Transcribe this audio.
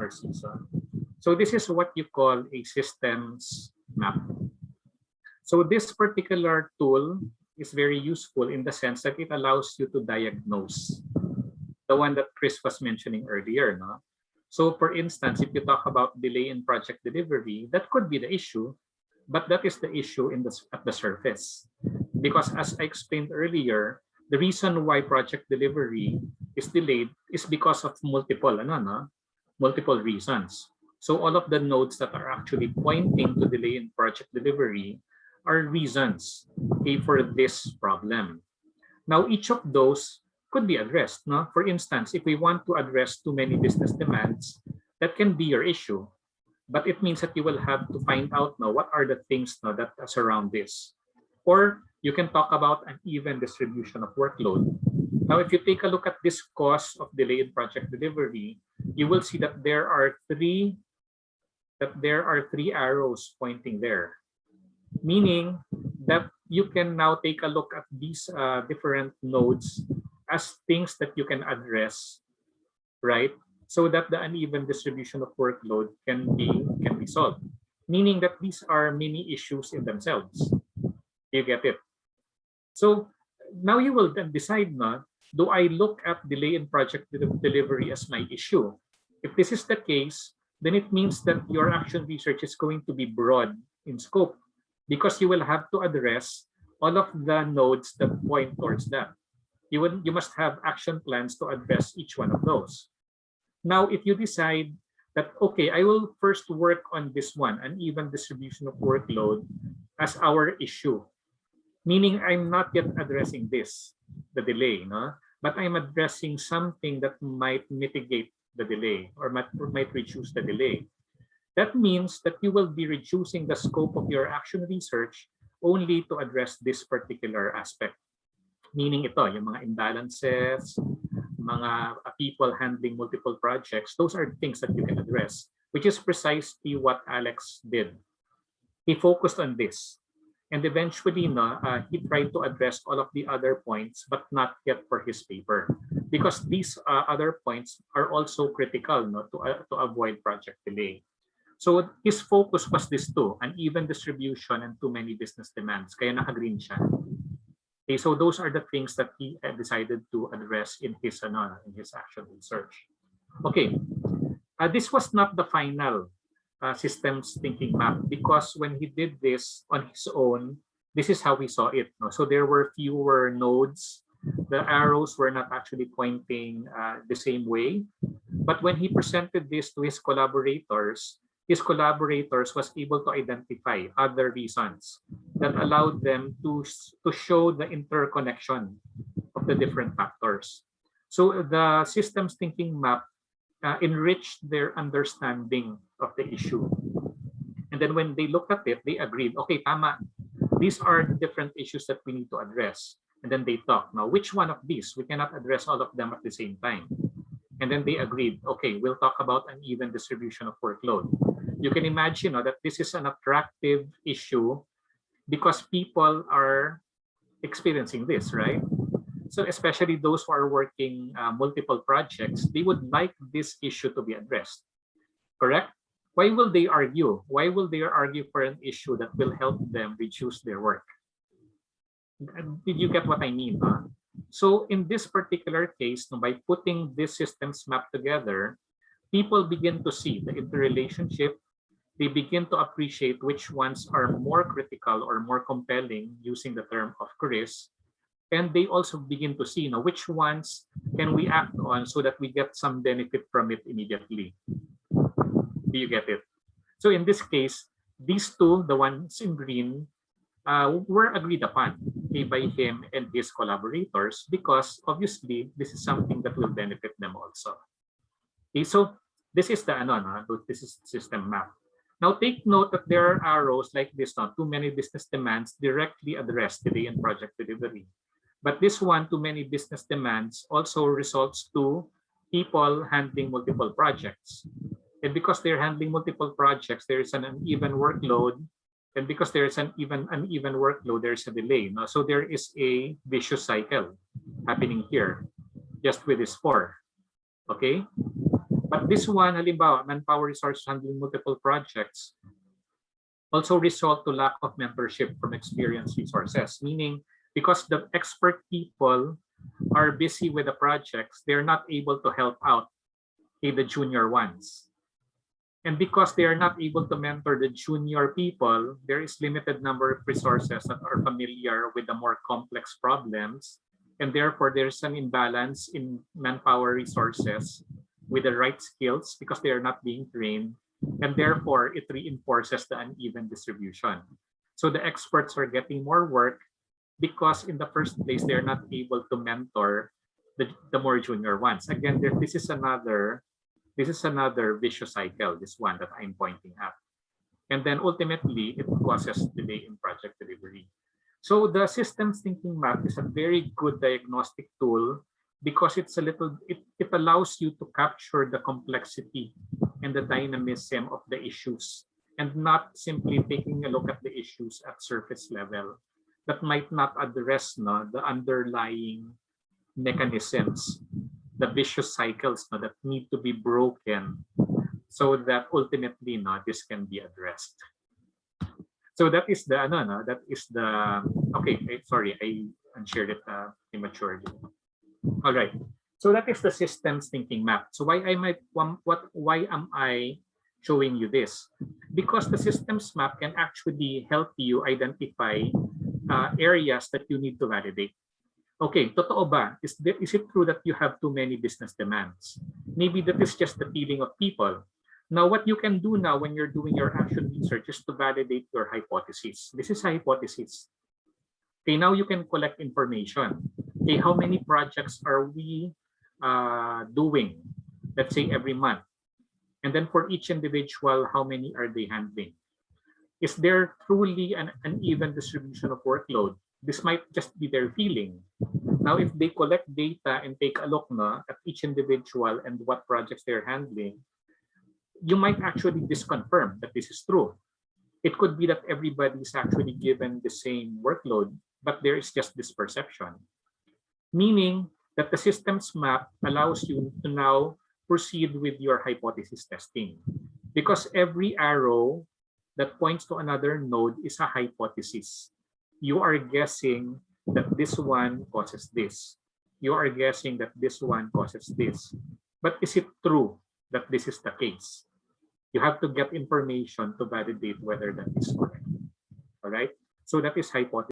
or season. So this is what you call a systems map. So this particular tool is very useful in the sense that it allows you to diagnose the one that Chris was mentioning earlier. No? So for instance, if you talk about delay in project delivery, that could be the issue, but that is the issue at the surface. Because as I explained earlier, the reason why project delivery is delayed is because of multiple reasons. So all of the nodes that are actually pointing to delay in project delivery are reasons for this problem. Now, each of those could be addressed. No? For instance, if we want to address too many business demands, that can be your issue. But it means that you will have to find out now what are the things now that surround this. Or you can talk about an even distribution of workload. Now, if you take a look at this cause of delay in project delivery, you will see that there are three arrows pointing there, meaning that you can now take a look at these different nodes as things that you can address, right? So that the uneven distribution of workload can be solved. Meaning that these are mini issues in themselves. You get it? So now you will then decide, do I look at delay in project delivery as my issue? If this is the case, then it means that your action research is going to be broad in scope, because you will have to address all of the nodes that point towards that. You must have action plans to address each one of those. Now, if you decide that, okay, I will first work on this one, an even distribution of workload, as our issue, meaning I'm not yet addressing this, the delay, but I'm addressing something that might mitigate the delay or might reduce the delay. That means that you will be reducing the scope of your action research only to address this particular aspect. Meaning ito, yung mga imbalances, mga people handling multiple projects, those are things that you can address, which is precisely what Alex did. He focused on this. And eventually, he tried to address all of the other points, but not yet for his paper. Because these other points are also critical to avoid project delay. So his focus was this too, uneven distribution and too many business demands. Kaya naka-green siya. Okay, so those are the things that he decided to address in his action research. Okay, this was not the final systems thinking map, because when he did this on his own, this is how we saw it. So there were fewer nodes. The arrows were not actually pointing the same way. But when he presented this to his collaborators was able to identify other reasons that allowed them to show the interconnection of the different factors. So the systems thinking map enriched their understanding of the issue. And then when they looked at it, they agreed, okay, tama, these are the different issues that we need to address. And then they talked, now which one of these? We cannot address all of them at the same time. And then they agreed, okay, we'll talk about an even distribution of workload. You can imagine that this is an attractive issue because people are experiencing this, right? So especially those who are working multiple projects, they would like this issue to be addressed, correct? Why will they argue? Why will they argue for an issue that will help them reduce their work? Did you get what I mean? So in this particular case, by putting this systems map together, people begin to see the interrelationship. They begin to appreciate which ones are more critical or more compelling, using the term of Chris. And they also begin to see which ones can we act on so that we get some benefit from it immediately. Do you get it? So in this case, these two, the ones in green, were agreed upon by him and his collaborators, because obviously this is something that will benefit them also. Okay, so this is the this is system map. Now take note that there are arrows like this, too many business demands directly address delay in project delivery. But this one, too many business demands, also results to people handling multiple projects. And because they're handling multiple projects, there is an uneven workload. And because there is an uneven workload, there is a delay. So there is a vicious cycle happening here, just with this 4. Okay? But this one, halimbawa, manpower resource handling multiple projects, also result to lack of mentorship from experienced resources, meaning because the expert people are busy with the projects, they're not able to help out the junior ones. And because they are not able to mentor the junior people, there is limited number of resources that are familiar with the more complex problems. And therefore, there's an imbalance in manpower resources with the right skills because they are not being trained. And therefore, it reinforces the uneven distribution. So the experts are getting more work because in the first place, they're not able to mentor the more junior ones. Again, this is another vicious cycle, this one that I'm pointing at. And then ultimately, it causes delay in project delivery. So the systems thinking map is a very good diagnostic tool because it allows you to capture the complexity and the dynamism of the issues and not simply taking a look at the issues at surface level that might not address the underlying mechanisms, the vicious cycles that need to be broken so that ultimately this can be addressed. So that is the okay, sorry, I shared it immaturely. All right. So that is the systems thinking map. So why am I showing you this? Because the systems map can actually help you identify areas that you need to validate. Okay, totoo ba? Is it true that you have too many business demands? Maybe that is just the feeling of people. Now, what you can do now when you're doing your action research is to validate your hypothesis. This is a hypothesis. Okay, now you can collect information. Okay, how many projects are we doing, let's say every month? And then for each individual, how many are they handling? Is there truly an uneven distribution of workload? This might just be their feeling. Now, if they collect data and take a look at each individual and what projects they're handling, you might actually disconfirm that this is true. It could be that everybody is actually given the same workload, but there is just this perception. Meaning that the systems map allows you to now proceed with your hypothesis testing. Because every arrow that points to another node is a hypothesis. You are guessing that this one causes this. You are guessing that this one causes this. But is it true that this is the case? You have to get information to validate whether that is correct. All right. So that is hypothesis.